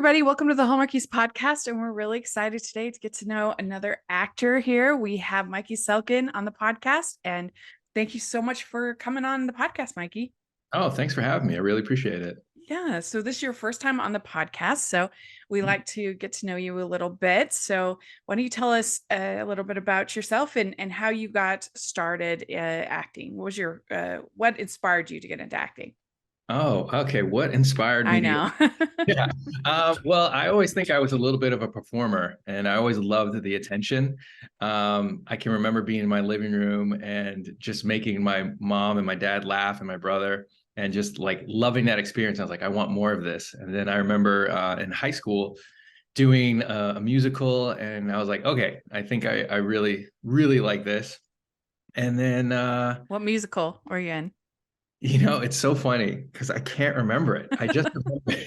everybody. Welcome to the Hallmarkies podcast. And we're really excited today to get to know another actor here. We have Mykee Selkin on the podcast. And thank you so much for coming on the podcast, Mykee. Oh, thanks for having me. I really appreciate it. Yeah. So this is your first time on the podcast. So we like to get to know you a little bit. So why don't you tell us a little bit about yourself and how you got started acting? What was what inspired you to get into acting? Oh, okay. What inspired I me to know. Yeah. Well, I always think I was a little bit of a performer and I always loved the attention. I can remember being in my living room and just making my mom and my dad laugh and my brother and just like loving that experience. I was like, I want more of this. And then I remember in high school doing a musical and I was like, okay, I think I really, really like this. And then What musical were you in? it's so funny because I can't remember it. I just remember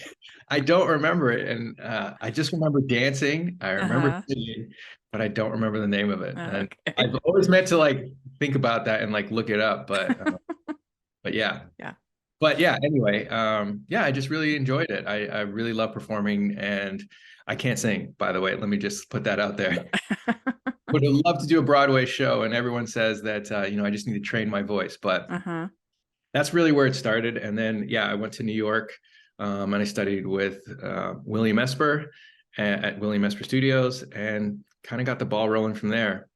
I don't remember it. And I just remember dancing. I remember Uh-huh. singing, but I don't remember the name of it. And Okay. I've always meant to like think about that and like look it up, but yeah. Yeah. But yeah, anyway, yeah, I just really enjoyed it. I really love performing and I can't sing, by the way. Let me just put that out there. Would love to do a Broadway show, and everyone says that I just need to train my voice, but Uh-huh. that's really where it started. And then, yeah, I went to New York and I studied with William Esper at William Esper Studios and kind of got the ball rolling from there.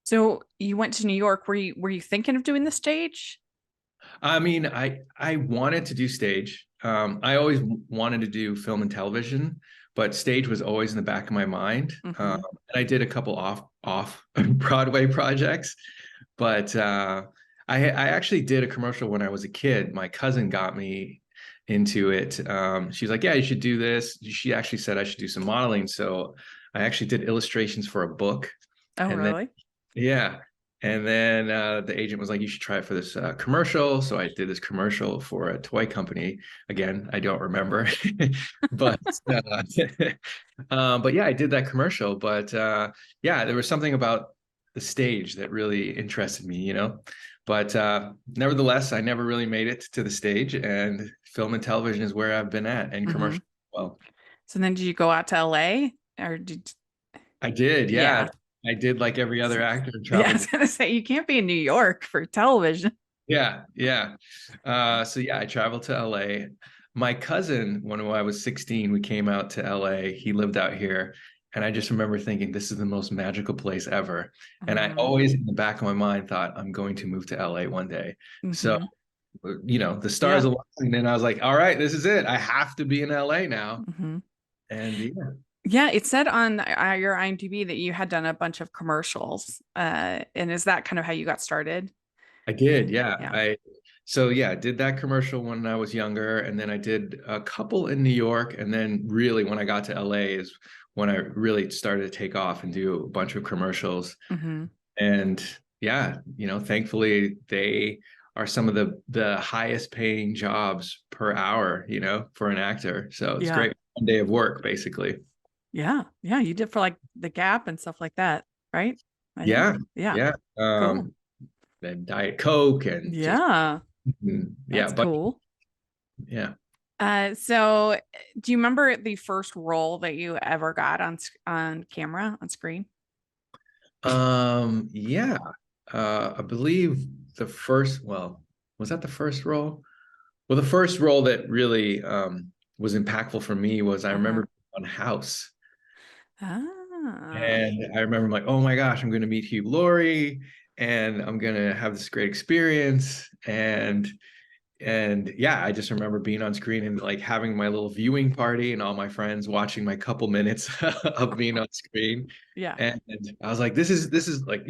So you went to New York. Were you thinking of doing the stage? I mean, I wanted to do stage. I always wanted to do film and television, but stage was always in the back of my mind. Mm-hmm. And I did a couple off Broadway projects, but I actually did a commercial when I was a kid. My cousin got me into it. She's like, "Yeah, you should do this." She actually said I should do some modeling, so I actually did illustrations for a book, Oh, and then really? yeah. And then the agent was like, "You should try it for this commercial." So I did this commercial for a toy company. Again, I don't remember, but but yeah, I did that commercial. But yeah, there was something about the stage that really interested me. But nevertheless, I never really made it to the stage, and film and television is where I've been at, and Mm-hmm. commercial. Well, So then did you go out to LA or did I did, yeah. yeah. I did like every other actor and Yeah, I traveled. was gonna say you can't be in New York for television. Yeah, yeah. So yeah, I traveled to LA. My cousin, when I was 16, we came out to LA. He lived out here. And I just remember thinking, this is the most magical place ever. And I Mm-hmm. always, in the back of my mind, thought, I'm going to move to LA one day. So, Mm-hmm. the stars Yeah. aligned. And I was like, all right, this is it. I have to be in LA now. Mm-hmm. And yeah. Yeah, it said on your IMDb that you had done a bunch of commercials. And is that kind of how you got started? I did, yeah. Yeah. So yeah, I did that commercial when I was younger, and then I did a couple in New York, and then really when I got to LA is when I really started to take off and do a bunch of commercials. Mm-hmm. And yeah, thankfully they are some of the highest paying jobs per hour, for an actor. So it's Yeah. great. One day of work, basically. Yeah. Yeah. You did for like the Gap and stuff like that, right? I think. Yeah, Yeah. yeah. Cool. And Diet Coke and just Yeah. yeah, That's but cool. yeah. So do you remember the first role that you ever got on camera, on screen? Yeah. I believe was that the first role? Well, the first role that really was impactful for me was I Uh-huh. remember on House. Ah. And I remember I'm like, oh my gosh, I'm going to meet Hugh Laurie and I'm going to have this great experience. And yeah, I just remember being on screen and like having my little viewing party and all my friends watching my couple minutes of being on screen. Yeah. And I was like, this is like,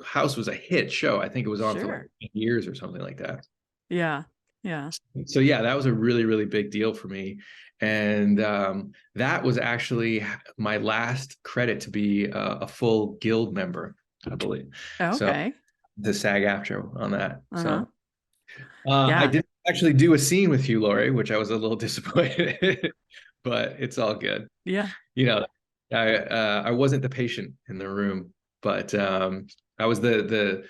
House was a hit show. I think it was on for like Sure. 8 years or something like that. Yeah. Yeah. So yeah, that was a really, really big deal for me. And that was actually my last credit to be a full guild member, I believe. So Okay. the SAG-AFTRA on that. Uh-huh. So I Yeah. didn't actually do a scene with Hugh Laurie, which I was a little disappointed, but it's all good. Yeah. You know, I wasn't the patient in the room, but I was the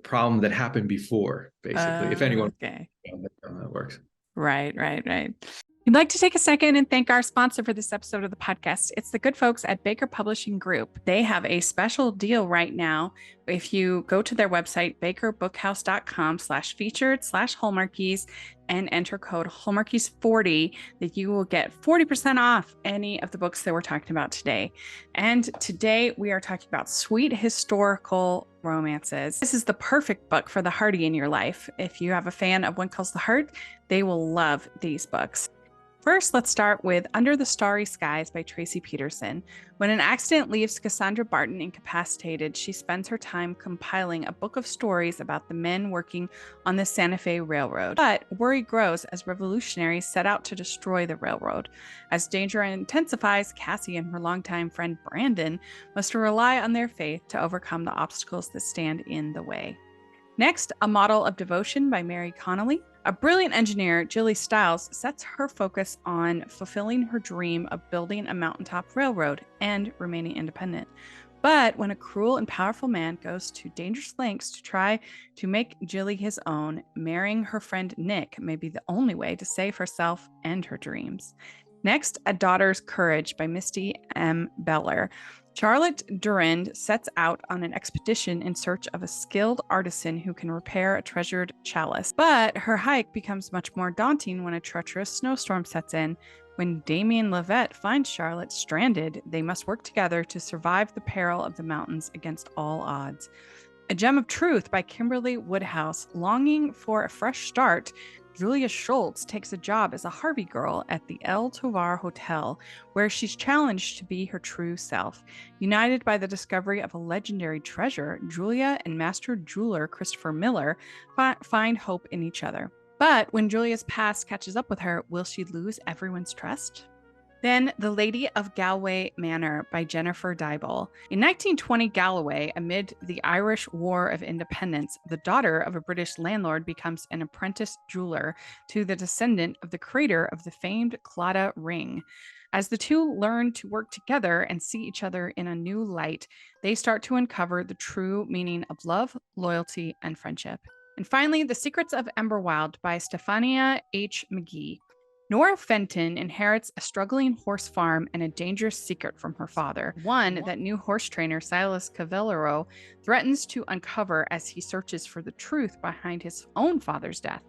problem that happened before, basically. If anyone Okay. how that works. Right. We'd like to take a second and thank our sponsor for this episode of the podcast. It's the good folks at Baker Publishing Group. They have a special deal right now. If you go to their website, bakerbookhouse.com/featured/Hallmarkies and enter code Hallmarkies40, that you will get 40% off any of the books that we're talking about today. And today we are talking about sweet historical romances. This is the perfect book for the hearty in your life. If you have a fan of One Calls the Heart, they will love these books. First, let's start with Under the Starry Skies by Tracy Peterson. When an accident leaves Cassandra Barton incapacitated, she spends her time compiling a book of stories about the men working on the Santa Fe Railroad. But worry grows as revolutionaries set out to destroy the railroad. As danger intensifies, Cassie and her longtime friend Brandon must rely on their faith to overcome the obstacles that stand in the way. Next, A Model of Devotion by Mary Connolly. A brilliant engineer, Jilly Stiles, sets her focus on fulfilling her dream of building a mountaintop railroad and remaining independent. But when a cruel and powerful man goes to dangerous lengths to try to make Jilly his own, marrying her friend Nick may be the only way to save herself and her dreams. Next, A Daughter's Courage by Misty M. Beller. Charlotte Durand sets out on an expedition in search of a skilled artisan who can repair a treasured chalice. But her hike becomes much more daunting when a treacherous snowstorm sets in. When Damien Levette finds Charlotte stranded, they must work together to survive the peril of the mountains against all odds. A Gem of Truth by Kimberly Woodhouse. Longing for a fresh start, Julia Schultz takes a job as a Harvey girl at the El Tovar Hotel, where she's challenged to be her true self. United by the discovery of a legendary treasure, Julia and master jeweler Christopher Miller find hope in each other. But when Julia's past catches up with her, will she lose everyone's trust? Then The Lady of Galway Manor by Jennifer Dybel. In 1920 Galloway, amid the Irish War of Independence, the daughter of a British landlord becomes an apprentice jeweler to the descendant of the creator of the famed Claddagh ring. As the two learn to work together and see each other in a new light, they start to uncover the true meaning of love, loyalty, and friendship. And finally, The Secrets of Emberwild by Stephania H. McGee. Nora Fenton inherits a struggling horse farm and a dangerous secret from her father, one that new horse trainer Silas Cavallero threatens to uncover as he searches for the truth behind his own father's death.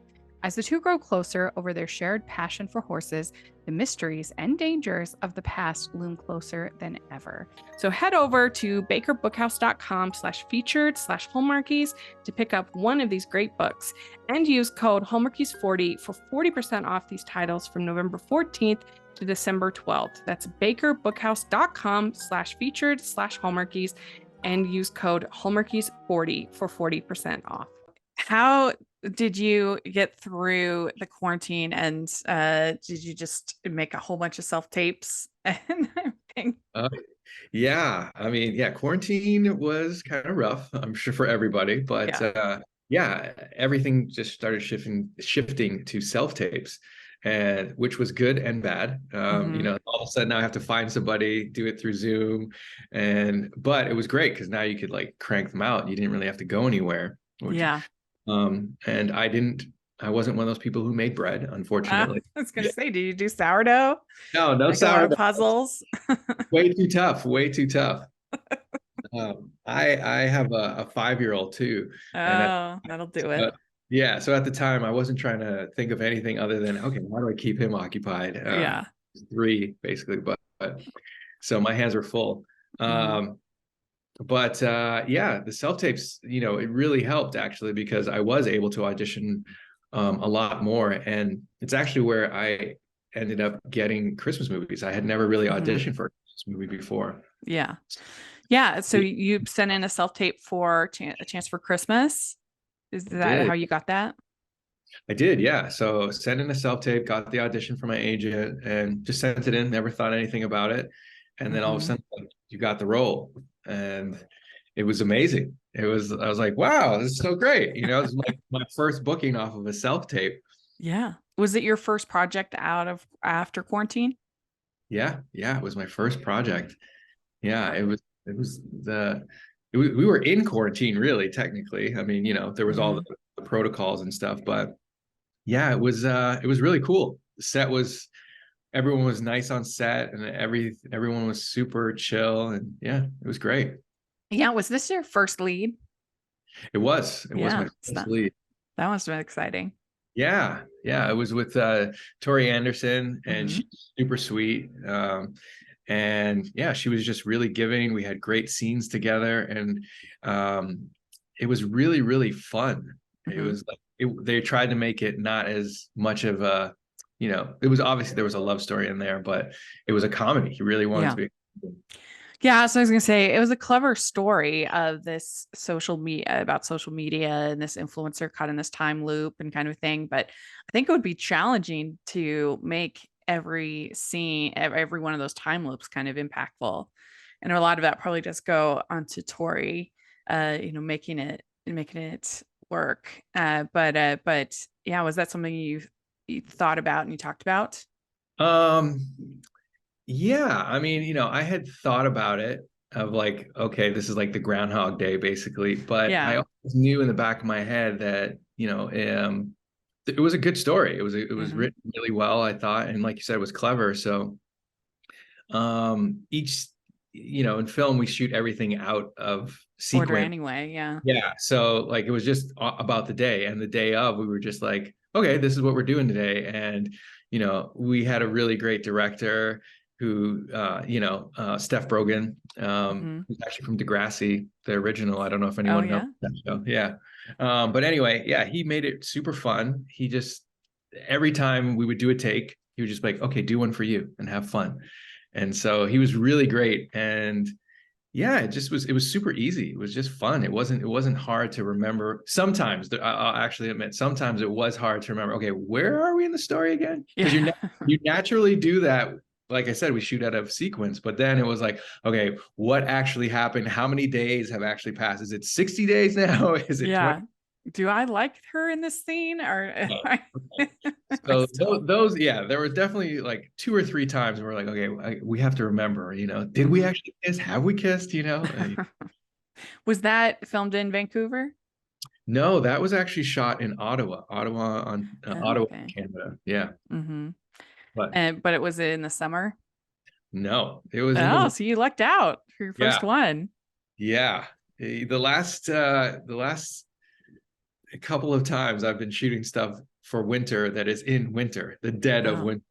As the two grow closer over their shared passion for horses, the mysteries and dangers of the past loom closer than ever. So head over to bakerbookhouse.com/featured/Hallmarkies to pick up one of these great books and use code Hallmarkies40 for 40% off these titles from November 14th to December 12th. That's bakerbookhouse.com/featured/Hallmarkies and use code Hallmarkies40 for 40% off. How did you get through the quarantine, and did you just make a whole bunch of self-tapes and everything? Yeah, I mean, yeah, quarantine was kind of rough, I'm sure for everybody, but yeah, everything just started shifting to self-tapes, and which was good and bad. You know, all of a sudden now I have to find somebody, do it through Zoom, but it was great because now you could like crank them out. You didn't really have to go anywhere. And I wasn't one of those people who made bread, unfortunately. I was gonna say, do you do sourdough? No, no Like a lot of sourdough. puzzles. Way too tough. Way too tough. I have a 5-year-old too. Oh, that'll do it. Yeah. So at the time, I wasn't trying to think of anything other than, okay, how do I keep him occupied? Yeah. 3 basically, but so my hands were full. But yeah, the self-tapes, you know, it really helped actually because I was able to audition a lot more. And it's actually where I ended up getting Christmas movies. I had never really auditioned for a Christmas movie before. Yeah. Yeah. So you sent in a self-tape for A Chance for Christmas. Is that how you got that? I did, yeah. So sent in a self-tape, got the audition from my agent and just sent it in, never thought anything about it. And then all of a sudden you got the role. And it was amazing. I was like, wow, this is so great. You know, it was like my first booking off of a self-tape. Yeah. Was it your first project out of after quarantine? Yeah. Yeah. It was my first project. Yeah. We were in quarantine really, technically. I mean, you know, there was all the protocols and stuff, but yeah, it was really cool. The set was everyone was nice on set, and everyone was super chill, and yeah, it was great. Yeah, was this your first lead? It was Yeah, my first lead. that must have been exciting. Yeah, yeah, it was with Tori Anderson, and Hmm. she's super sweet. And yeah, she was just really giving. We had great scenes together, and um, it was really, really fun. It Hmm. was like they tried to make it not as much of a, it was obviously there was a love story in there, but it was a comedy. He really wanted to Yeah. be. Yeah, so I was gonna say it was a clever story of this social media about social media and this influencer caught in this time loop and kind of thing. But I think it would be challenging to make every scene, every one of those time loops kind of impactful. And a lot of that probably just go onto Tori, making it work. But yeah, was that something you thought about and you talked about? Um, Yeah, I mean, I had thought about it of like, okay, this is like the Groundhog Day basically, but I Yeah. always knew in the back of my head that, it was a good story. It was Hmm. written really well, I thought, and like you said, it was clever. So, each, in film we shoot everything out of Order sequence. anyway. Yeah. Yeah, so like it was just about the day, and the day of we were just like, okay, this is what we're doing today, and we had a really great director who, Steph Brogan, Hmm. who's actually from Degrassi, the original. I don't know if Oh anyone knows yeah. that show. Yeah, but anyway, yeah, he made it super fun. He just every time we would do a take, he would just be like, okay, do one for you and have fun, and so he was really great. And yeah, it was super easy. It was just fun. It wasn't hard to remember. Sometimes I'll actually admit, sometimes it was hard to remember, okay, where are we in the story again? Because Yeah. you naturally do that. Like I said, we shoot out of sequence, but then it was like, okay, what actually happened? How many days have actually passed? Is it 60 days now? Is it 20? Yeah. Do I like her in this scene or am No. I So still? those, there were definitely like two or three times where we're like, okay, we have to remember, did we Hmm. actually kiss? Have we kissed? Was that filmed in Vancouver? No, that was actually shot in Ottawa, on Oh, Ottawa, okay. Canada. Yeah, Hmm. but And but it was in the summer. no, it was in the Oh, so you lucked out for your first yeah, one. yeah. The last couple of times I've been shooting stuff for winter that is in winter, the dead of Oh, winter.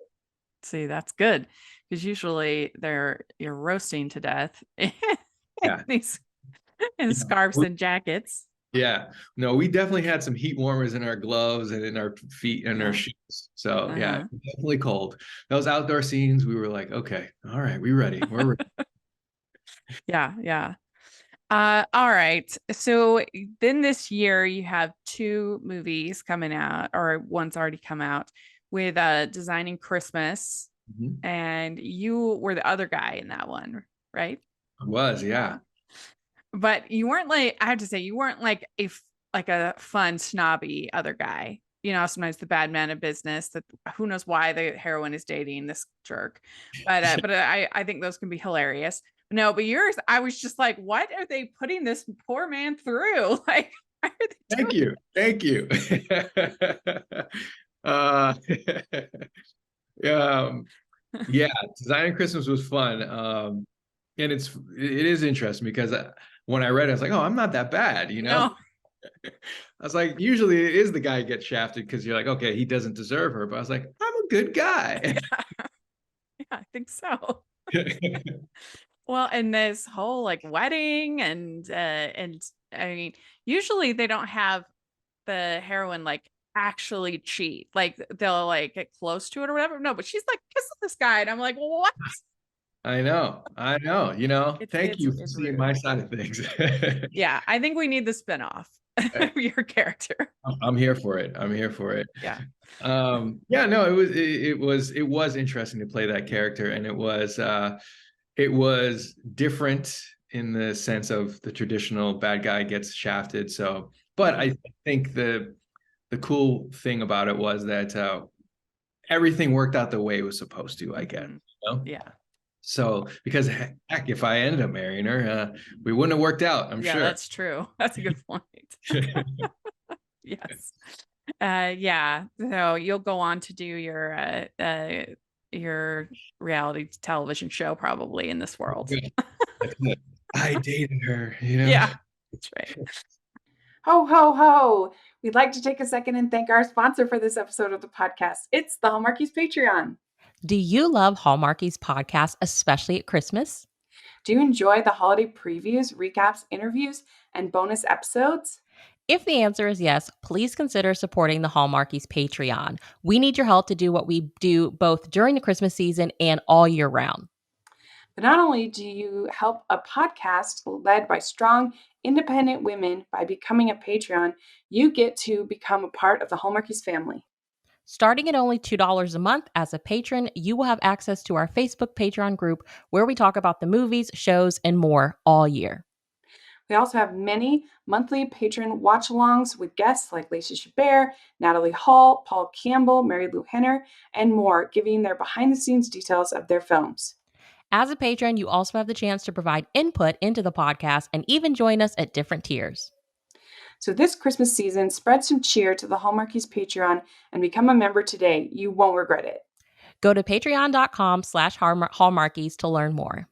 see, that's good because usually you're roasting to death in Yeah, these in yeah. scarves and jackets. Yeah, no, we definitely had some heat warmers in our gloves and in our feet and our Yeah. shoes. So yeah, Uh-huh. definitely cold. Those outdoor scenes, we were like, okay, all right, we ready. We're ready. Yeah, yeah. All right. So then this year you have two movies coming out, or one's already come out with Designing Christmas, Mhm. and you were the other guy in that one, right? It was, Yeah. yeah. But you weren't like, I have to say, you weren't like like a fun, snobby other guy. You know, sometimes the bad man of business that who knows why the heroine is dating this jerk. But I think those can be hilarious. No, but yours, I was just like, what are they putting this poor man through? Like, why are they Thank doing you. Thank you. uh, um, yeah, designing Christmas was fun. And it is interesting because when I read it, I was like, oh, I'm not that bad, you know? no. I was like, usually it is the guy who gets shafted because you're like, okay, he doesn't deserve her. But I was like, I'm a good guy. Yeah, yeah, I think so. Well, and this whole like wedding and I mean, usually they don't have the heroine like actually cheat. Like they'll like get close to it or whatever. No, but she's like kissing this guy, and I'm like, what? I know. I know. It's Thank it's you for it's seeing rude. my side of things. Yeah, I think we need the spinoff of your character. I'm here for it. I'm here for it. Yeah. Yeah, no, it was interesting to play that character, and it was different in the sense of the traditional bad guy gets shafted. So, but Hmm. I think the cool thing about it was that everything worked out the way it was supposed to, I guess. Hmm. You know? Yeah. So, because heck, if I ended up marrying her, we wouldn't have worked out, I'm Yeah, sure. that's true. That's a good point. Yes. Yeah. So you'll go on to do your your reality television show probably in this world. Yeah, that's it. I dated her, you know? Yeah, that's right. Ho, ho, ho. We'd like to take a second and thank our sponsor for this episode of the podcast. It's the Hallmarkies Patreon. Do you love Hallmarkies podcast, especially at Christmas? Do you enjoy the holiday previews, recaps, interviews, and bonus episodes? If the answer is yes, please consider supporting the Hallmarkies Patreon. We need your help to do what we do both during the Christmas season and all year round. But not only do you help a podcast led by strong, independent women by becoming a Patreon, you get to become a part of the Hallmarkies family. Starting at only $2 a month as a patron, you will have access to our Facebook Patreon group where we talk about the movies, shows, and more all year. We also have many monthly patron watch-alongs with guests like Lacey Chabert, Natalie Hall, Paul Campbell, Mary Lou Henner, and more, giving their behind-the-scenes details of their films. As a patron, you also have the chance to provide input into the podcast and even join us at different tiers. So this Christmas season, spread some cheer to the Hallmarkies Patreon and become a member today. You won't regret it. Go to patreon.com/hallmarkies to learn more.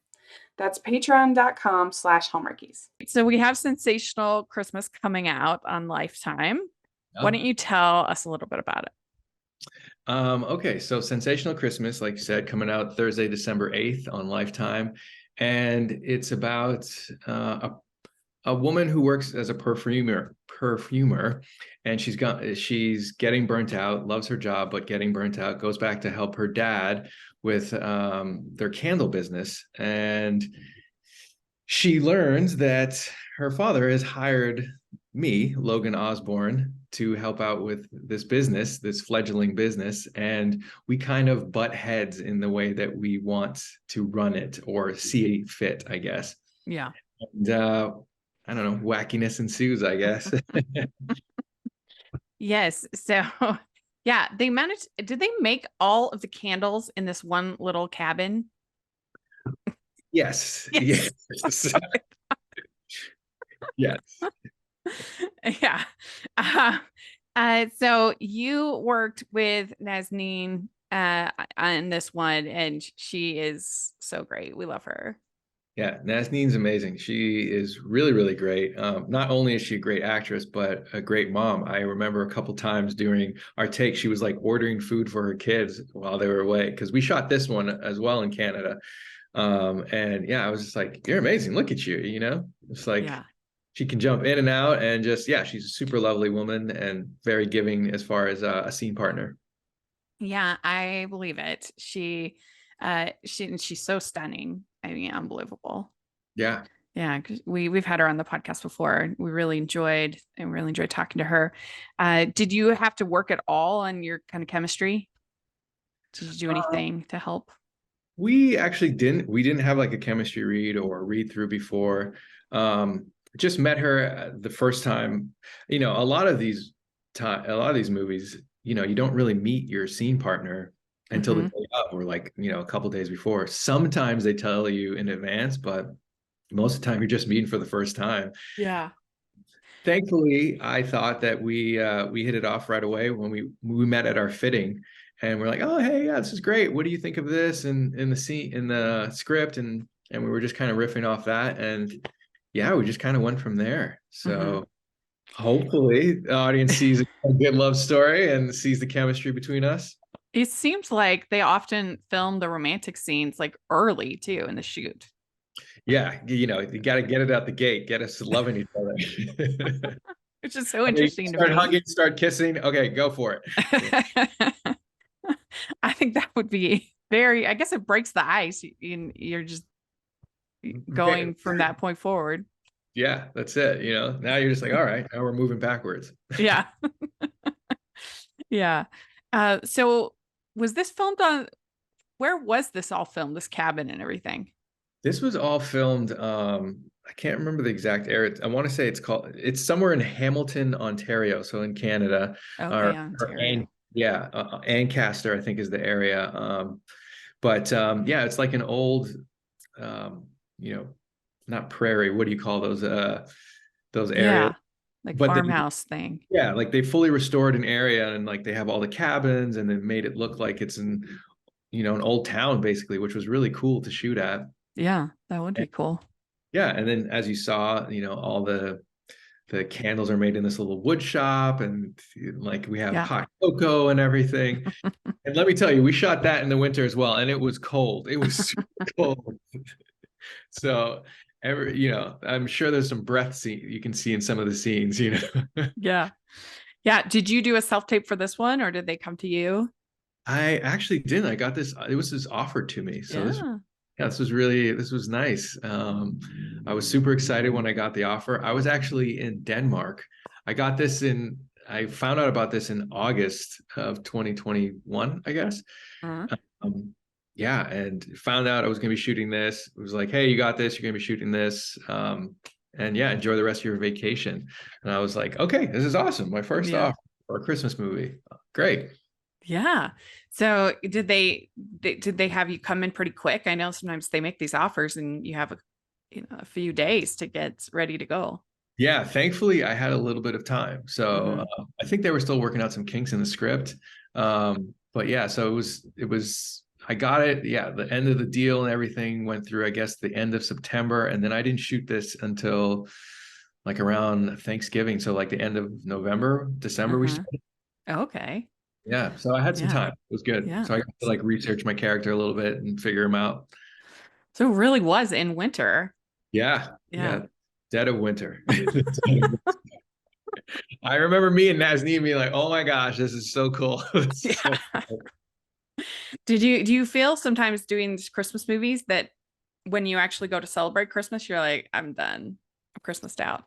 That's patreon.com/Hallmarkies. So we have Sensational Christmas coming out on Lifetime. Why don't you tell us a little bit about it? Okay, so Sensational Christmas, like you said, coming out Thursday, December 8th on Lifetime. And it's about a woman who works as a perfumer, and she's getting burnt out, loves her job, but getting burnt out, goes back to help her dad with their candle business. And she learns that her father has hired me, Logan Osborne, to help out with this business, this fledgling business. And we kind of butt heads in the way that we want to run it or see fit, I guess. Yeah. And I don't know, wackiness ensues, I guess. Yes. So, yeah, did they make all of the candles in this one little cabin? Yes. Yes. Yes. Yes. Yeah. So you worked with Nazneen on this one, and she is so great. We love her. Yeah, Nazneen's amazing. She is really, really great. Not only is she a great actress, but a great mom. I remember a couple times during our take, she was like ordering food for her kids while they were away, because we shot this one as well in Canada. And yeah, I was just like, you're amazing. Look at you, you know? It's like, Yeah. She can jump in and out, and just, yeah, she's a super lovely woman and very giving as far as a scene partner. Yeah, I believe it. She's so stunning. I mean, unbelievable. Yeah. Yeah, 'cause we've had her on the podcast before, and we really enjoyed talking to her. Did you have to work at all on your kind of chemistry? Did you do anything to help? We actually didn't. We didn't have like a chemistry read or read through before. Just met her the first time. You know, a lot of these movies, you know, you don't really meet your scene partner until the day of, or like, you know, a couple days before. Sometimes they tell you in advance, but most of the time you're just meeting for the first time. Yeah. Thankfully, I thought that we hit it off right away when we met at our fitting, and we're like, oh, hey, yeah, this is great. What do you think of this? And in the scene, in the script, and we were just kind of riffing off that, and yeah, we just kind of went from there. So hopefully the audience sees a good love story and sees the chemistry between us. It seems like they often film the romantic scenes like early too in the shoot. Yeah, you know, you got to get it out the gate, get us loving each other. Which is so interesting to me. Start hugging, start kissing. Okay, go for it. I think that would be I guess it breaks the ice. You're just going from that point forward. Yeah, that's it. You know, now you're just like, all right, now we're moving backwards. Yeah. Yeah. So was this filmed where was this all filmed, this cabin and everything? This was all filmed. I can't remember the exact area. I want to say it's somewhere in Hamilton, Ontario. So in Canada. Okay, Ontario. Ancaster, I think, is the area. But yeah, it's like an old, you know, not prairie. What do you call those areas? Yeah, like farmhouse thing. Yeah, like they fully restored an area, and like they have all the cabins, and they made it look like it's an an old town basically, which was really cool to shoot at. Yeah, that would be cool. Yeah, and then as you saw, all the candles are made in this little wood shop, and like we have Yeah. hot cocoa and everything. And let me tell you, we shot that in the winter as well, and it was cold. It was super cold. So I'm sure there's some breath you can see in some of the scenes. Yeah. Yeah. Did you do a self-tape for this one, or did they come to you? I actually didn't. I got this. It was just offered to me. So Yeah. this was nice. I was super excited when I got the offer. I was actually in Denmark. I found out about this in August of 2021, I guess. Uh-huh. Yeah, and found out I was going to be shooting this. It was like, hey, you got this. You're going to be shooting this. And yeah, enjoy the rest of your vacation. And I was like, okay, this is awesome. My first Yeah. offer for a Christmas movie. Great. Yeah. So did they have you come in pretty quick? I know sometimes they make these offers and you have a few days to get ready to go. Yeah, thankfully I had a little bit of time. So Mhm. I think they were still working out some kinks in the script. But yeah, so I got it. Yeah, the end of the deal and everything went through, I guess, the end of September. And then I didn't shoot this until like around Thanksgiving. So like the end of November, December, we Uh-huh. started. Okay. Yeah. So I had some Yeah. time. It was good. Yeah. So I got to like research my character a little bit and figure him out. So it really was in winter. Yeah. Yeah. Yeah. Dead of winter. I remember me and Nazneen being like, "Oh my gosh, this is so cool." This is so Yeah. cool. Do you feel sometimes doing these Christmas movies that when you actually go to celebrate Christmas, you're like, I'm done. I'm Christmased out.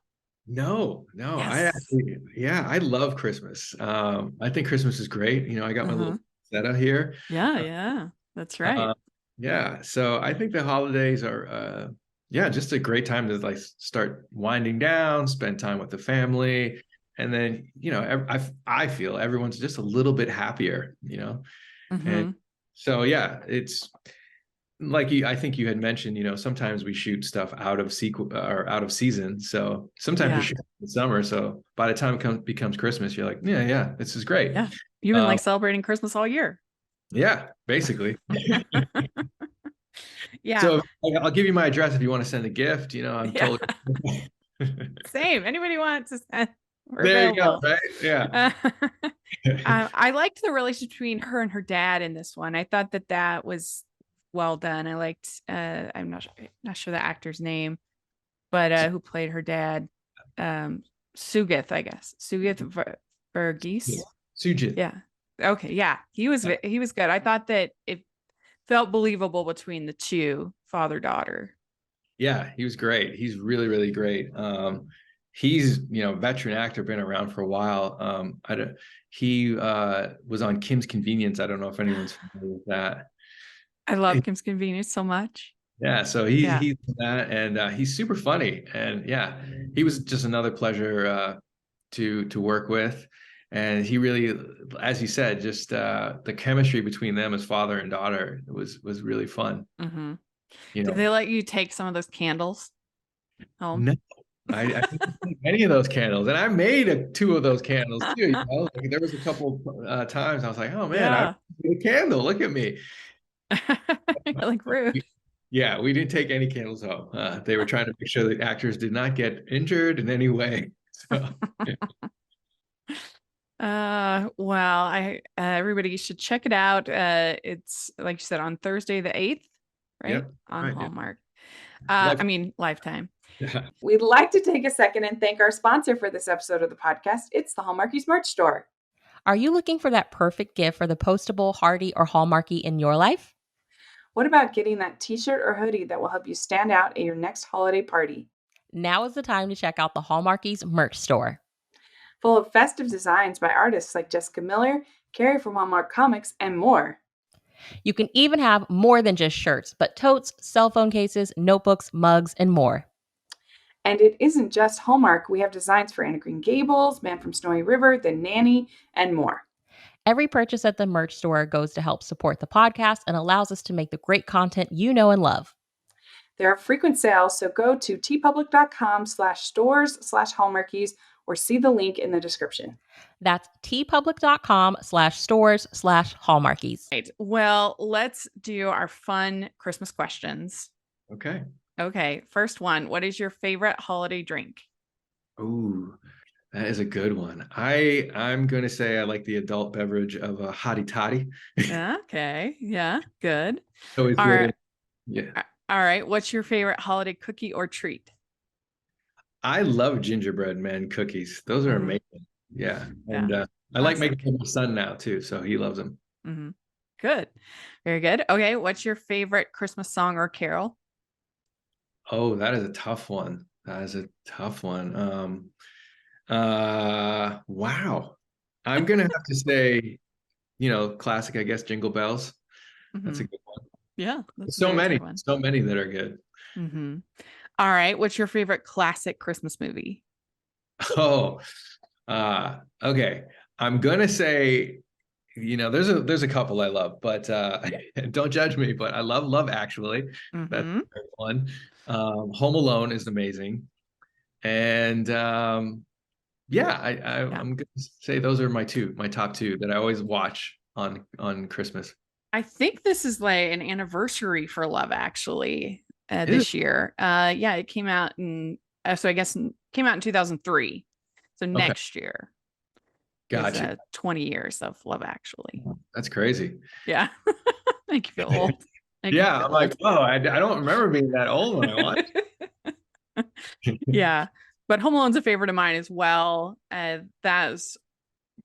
No, I Yes. actually, yeah, I love Christmas. I think Christmas is great. I got my Uh-huh. little setup here. Yeah, yeah. That's right. Uh, yeah, so I think the holidays are, yeah, just a great time to like start winding down, spend time with the family, and then I feel everyone's just a little bit happier. And Mm-hmm. so yeah, it's like I think you had mentioned, sometimes we shoot stuff out of sequel or out of season. So sometimes we Yeah. shoot in the summer. So by the time it becomes Christmas, you're like, yeah, this is great. Yeah. You've been Um, like celebrating Christmas all year. yeah, basically. Yeah. So I'll give you my address if you want to send a gift. I'm Yeah. totally. Same. Anybody wants to send, we're There you go. available. Right? Yeah. Uh, I liked the relationship between her and her dad in this one. I thought that was well done. I liked I'm not sure the actor's name, but who played her dad. Um Sugith, I guess. Verghese. Sujit. Yeah. Okay, yeah. He was good. I thought that it felt believable between the two, father daughter. Yeah, he was great. He's really, really great. He's veteran actor, been around for a while. He was on Kim's Convenience. I don't know if anyone's familiar with that. I love Kim's Convenience so much. Yeah, so Yeah. he's that, and he's super funny, and yeah, he was just another pleasure to work with, and he really, as you said, just the chemistry between them as father and daughter was really fun. Mm-hmm. You Did know, they let you take some of those candles home? no, I didn't make any of those candles, and I made two of those candles too. Like, there was a couple times I was like, oh man, I Yeah. made a candle. Look at me. You're like rude. Yeah, we didn't take any candles home. They were trying to make sure the actors did not get injured in any way. So, Well, I everybody should check it out. It's like you said on Thursday the 8th, right? yep, On right. Yeah. Hallmark. Life. I mean Lifetime. Yeah. We'd like to take a second and thank our sponsor for this episode of the podcast. It's the Hallmarkies merch store. Are you looking for that perfect gift for the postable, hardy, or Hallmarky in your life? What about getting that t-shirt or hoodie that will help you stand out at your next holiday party? Now is the time to check out the Hallmarkies merch store. Full of festive designs by artists like Jessica Miller, Carrie from Hallmark Comics, and more. You can even have more than just shirts, but totes, cell phone cases, notebooks, mugs, and more. And it isn't just Hallmark. We have designs for Anna Green Gables, Man from Snowy River, The Nanny, and more. Every purchase at the merch store goes to help support the podcast and allows us to make the great content you know and love. There are frequent sales, so go to tpublic.com/stores/Hallmarkies or see the link in the description. That's tpublic.com/stores/Hallmarkies. Right. Well, let's do our fun Christmas questions. Okay. Okay. First one. What is your favorite holiday drink? Ooh, that is a good one. I'm going to say I like the adult beverage of a hottie toddy. Okay. Yeah. Good. Always All right. good. Yeah. All right. What's your favorite holiday cookie or treat? I love gingerbread man cookies. Those are Mhm. amazing. Yeah. Yeah. And I like Classic. making them for my son now too, so he loves them. Mm-hmm. Good. Very good. Okay. What's your favorite Christmas song or carol? Oh, that is a tough one. That is a tough one. Wow. I'm gonna have to say, classic, I guess, Jingle Bells. That's Mm-hmm. a good one. Yeah. That's a So very many, good one. so many that are good. Mm-hmm. All right. What's your favorite classic Christmas movie? Oh, okay. I'm gonna say, there's a couple I love, but don't judge me, but I love Actually. That's Mm-hmm. one. Home Alone is amazing. And yeah, Yeah. I'm gonna say those are my top two that I always watch on Christmas. I think this is like an anniversary for Love Actually Is it? this year. Yeah, it came out so I guess came out in 2003. So Okay, next year is gotcha. 20 years of Love Actually. That's crazy. Yeah. Make you feel old. Make me Yeah, feel I'm like, old. oh, I don't remember being that old when I watched. Yeah. But Home Alone's a favorite of mine as well. That's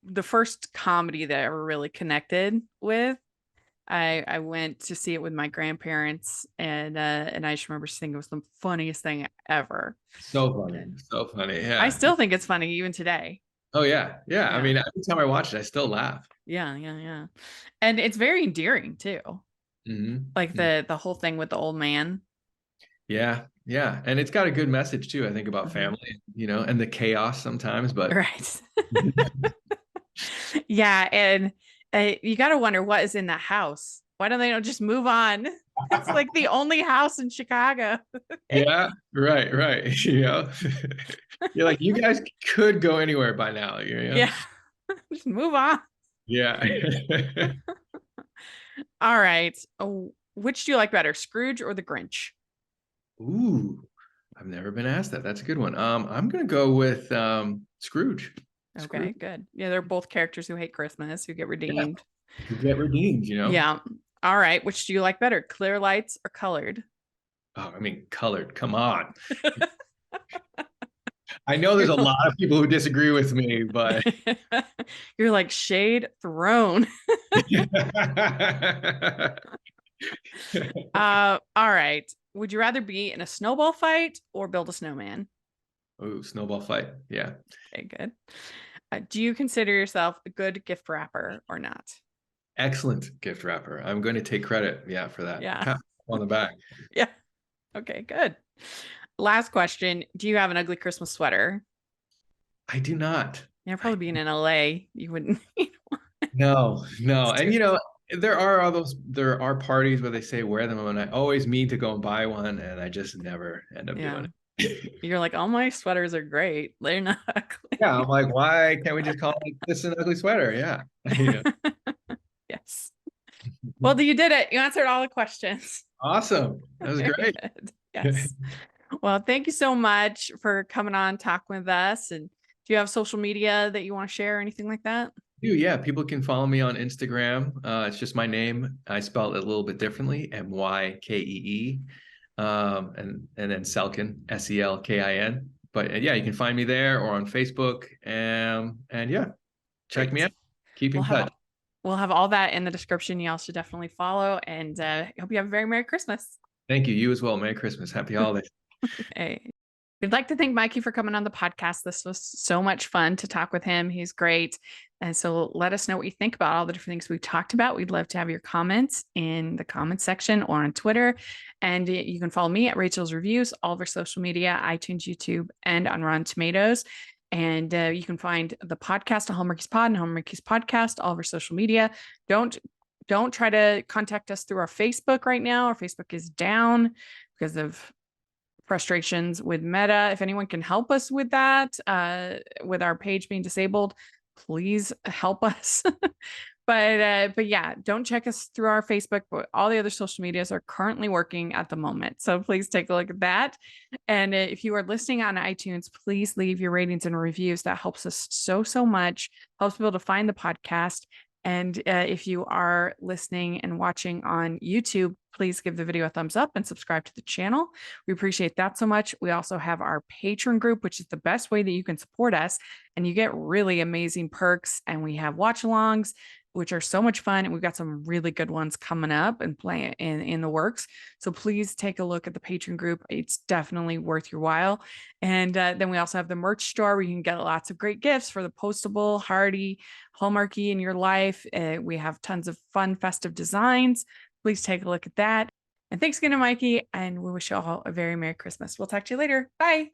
the first comedy that I ever really connected with. I went to see it with my grandparents and I just remember thinking it was the funniest thing ever. So funny, And so funny. I Yeah. still think it's funny even today. Oh yeah, yeah. I Yeah. mean, every time I watch it, I still laugh. Yeah, yeah, yeah. And it's very endearing too. Like Hmm. the whole thing with the old man. Yeah, yeah, and it's got a good message too. I think about Mhm. family, and the chaos sometimes, but Right. Yeah, and you got to wonder what is in that house. Why don't they not just move on? It's like the only house in Chicago. yeah, right, right. You're like, you guys could go anywhere by now. Yeah. Just move on. Yeah. All right. Oh, which do you like better, Scrooge or the Grinch? Ooh, I've never been asked that. That's a good one. I'm gonna go with Scrooge. Okay, Scrooge. good. Yeah, they're both characters who hate Christmas, who get Yeah, redeemed. you get redeemed. Yeah. All right. Which do you like better, clear lights or colored? Oh, I mean, colored. Come on. I know there's You're a like, lot of people who disagree with me, but you're like shade thrown. All right. Would you rather be in a snowball fight or build a snowman? Ooh, snowball fight. Yeah. Okay, good. Do you consider yourself a good gift wrapper or not? Excellent gift wrapper. I'm going to take credit, yeah, for that. Yeah. Pat on the back. Yeah. Okay, good. Last question. Do you have an ugly Christmas sweater? I do not. Yeah, probably being in LA, you wouldn't. No, no. It's too. And there are parties where they say wear them, and I always mean to go and buy one, and I just never end up Yeah. doing it. You're like, all my sweaters are great. They're not Yeah, ugly. I'm like, why can't we just call it this an ugly sweater? Yeah. Yes. Well, you did it. You answered all the questions. Awesome. That was Very great. good. Yes. Well, thank you so much for coming on, talking with us. And do you have social media that you want to share or anything like that? Yeah, people can follow me on Instagram. It's just my name. I spell it a little bit differently, Mykee, and then Selkin, Selkin. But yeah, you can find me there or on Facebook. And yeah, check me Great. out. Keep in We'll touch. have we'll have all that in the description. You all should definitely follow. And I hope you have a very Merry Christmas. Thank you. You as well. Merry Christmas. Happy holidays. Hey. We'd like to thank Mykee for coming on the podcast. This was so much fun to talk with him. He's great. And so let us know what you think about all the different things we talked about. We'd love to have your comments in the comments section or on Twitter. And you can follow me at Rachel's Reviews, all of our social media, iTunes, YouTube, and on Rotten Tomatoes. And you can find the podcast on Hallmarkies Pod and Hallmarkies Podcast, all of our social media. Don't try to contact us through our Facebook right now. Our Facebook is down because of frustrations with Meta. If anyone can help us with that, with our page being disabled, please help us. But yeah, don't check us through our Facebook, but all the other social medias are currently working at the moment. So please take a look at that. And if you are listening on iTunes, please leave your ratings and reviews. That helps us so much, helps people to find the podcast. And if you are listening and watching on YouTube, please give the video a thumbs up and subscribe to the channel. We appreciate that so much. We also have our Patreon group, which is the best way that you can support us. And you get really amazing perks. And we have watch alongs, which are so much fun. And we've got some really good ones coming up and playing in the works. So please take a look at the Patreon group. It's definitely worth your while. And then we also have the merch store where you can get lots of great gifts for the postable, hardy, Hallmarky in your life. We have tons of fun, festive designs. Please take a look at that. And thanks again to Mykee. And we wish you all a very Merry Christmas. We'll talk to you later. Bye.